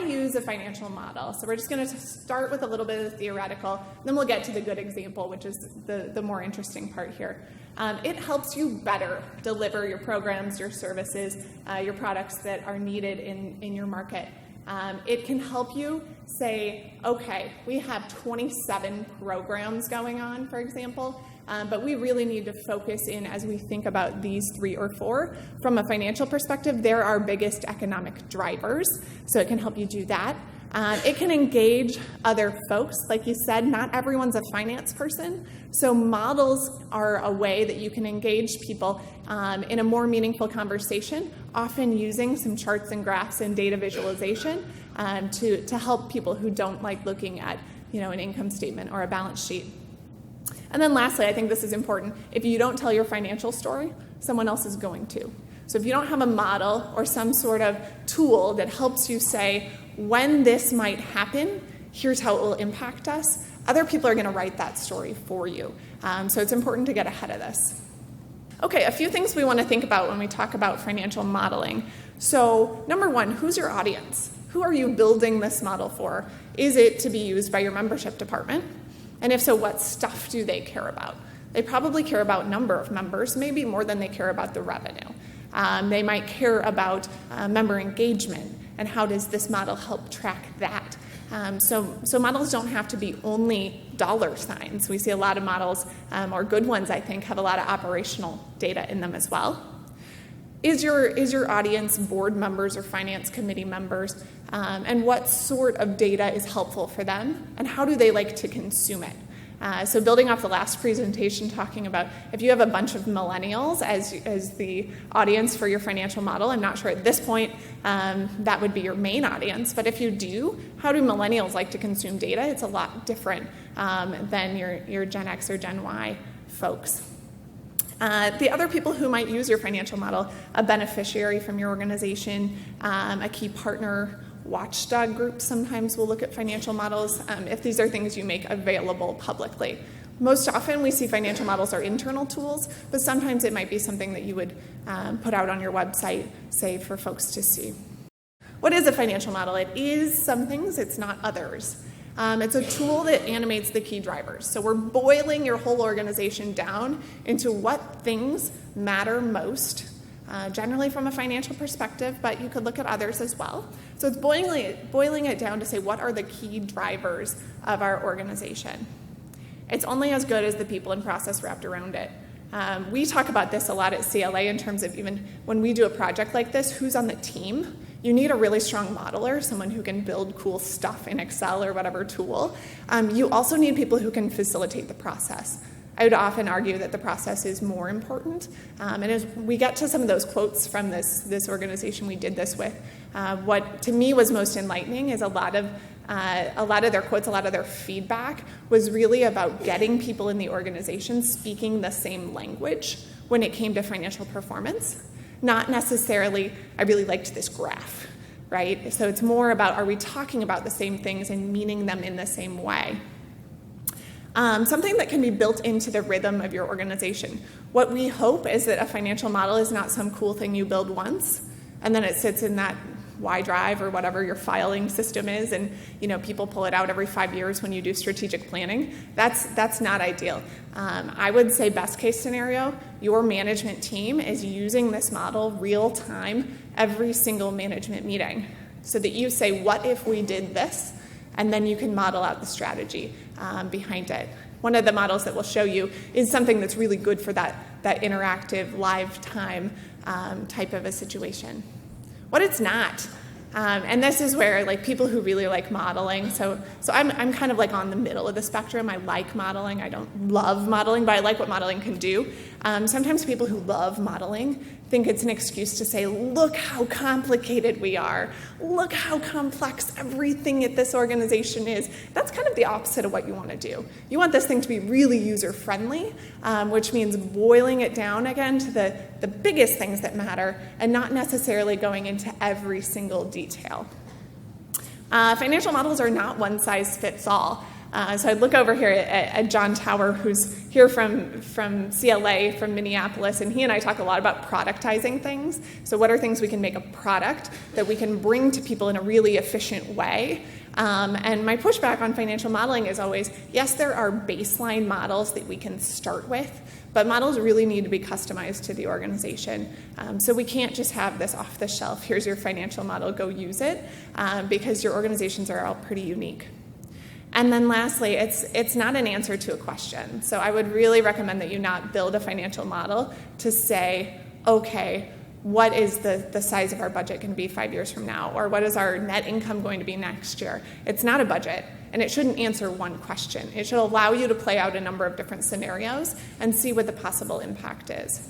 use a financial model? So we're just going to start with a little bit of the theoretical, then we'll get to the good example, which is the more interesting part here. It helps you better deliver your programs, your services, your products that are needed in your market. It can help you say, okay, we have 27 programs going on, for example, but we really need to focus in as we think about these 3 or 4. From a financial perspective, they're our biggest economic drivers, so it can help you do that. It can engage other folks. Like you said, not everyone's a finance person, so models are a way that you can engage people in a more meaningful conversation, often using some charts and graphs and data visualization to help people who don't like looking at an income statement or a balance sheet. And then lastly, I think this is important, if you don't tell your financial story, someone else is going to. So if you don't have a model or some sort of tool that helps you say, when this might happen, here's how it will impact us, other people are going to write that story for you. So it's important to get ahead of this. Okay, a few things we want to think about when we talk about financial modeling. So number 1, who's your audience? Who are you building this model for? Is it to be used by your membership department? And if so, what stuff do they care about? They probably care about number of members, maybe more than they care about the revenue. They might care about member engagement, and how does this model help track that? So models don't have to be only dollar signs. We see a lot of models, or good ones, I think, have a lot of operational data in them as well. Is your audience board members or finance committee members? And what sort of data is helpful for them? And how do they like to consume it? So building off the last presentation, talking about if you have a bunch of millennials as the audience for your financial model, I'm not sure at this point that would be your main audience, but if you do, how do millennials like to consume data? It's a lot different than your Gen X or Gen Y folks. The other people who might use your financial model, a beneficiary from your organization, a key partner, watchdog groups sometimes will look at financial models if these are things you make available publicly. Most often we see financial models are internal tools, but sometimes it might be something that you would put out on your website, say, for folks to see. What is a financial model? It is some things, it's not others. It's a tool that animates the key drivers. So we're boiling your whole organization down into what things matter most, generally from a financial perspective, but you could look at others as well. So it's boiling it down to say, what are the key drivers of our organization? It's only as good as the people and process wrapped around it. We talk about this a lot at CLA in terms of even when we do a project like this, who's on the team? You need a really strong modeler, someone who can build cool stuff in Excel or whatever tool. You also need people who can facilitate the process. I would often argue that the process is more important. And as we get to some of those quotes from this organization we did this with, what to me was most enlightening is a lot of their quotes, a lot of their feedback was really about getting people in the organization speaking the same language when it came to financial performance. Not necessarily, I really liked this graph, right? So it's more about, are we talking about the same things and meaning them in the same way? Something that can be built into the rhythm of your organization. What we hope is that a financial model is not some cool thing you build once, and then it sits in that Y drive or whatever your filing system is, and people pull it out every 5 years when you do strategic planning. That's not ideal. I would say best case scenario, your management team is using this model real time every single management meeting, so that you say, what if we did this? And then you can model out the strategy behind it. One of the models that we'll show you is something that's really good for that interactive, live time type of a situation. What it's not, and this is where people who really like modeling, so I'm kind of on the middle of the spectrum. I like modeling. I don't love modeling, but I like what modeling can do. Sometimes people who love modeling think it's an excuse to say, look how complicated we are. Look how complex everything at this organization is. That's kind of the opposite of what you want to do. You want this thing to be really user-friendly, which means boiling it down again to the biggest things that matter and not necessarily going into every single detail. Financial models are not one size fits all. So I'd look over here at John Tower, who's here from CLA, from Minneapolis, and he and I talk a lot about productizing things. So what are things we can make a product that we can bring to people in a really efficient way? And my pushback on financial modeling is always, yes, there are baseline models that we can start with, but models really need to be customized to the organization. So we can't just have this off the shelf, here's your financial model, go use it, because your organizations are all pretty unique. And then lastly, it's not an answer to a question. So I would really recommend that you not build a financial model to say, okay, what is the size of our budget going to be 5 years from now? Or what is our net income going to be next year? It's not a budget, and it shouldn't answer one question. It should allow you to play out a number of different scenarios and see what the possible impact is.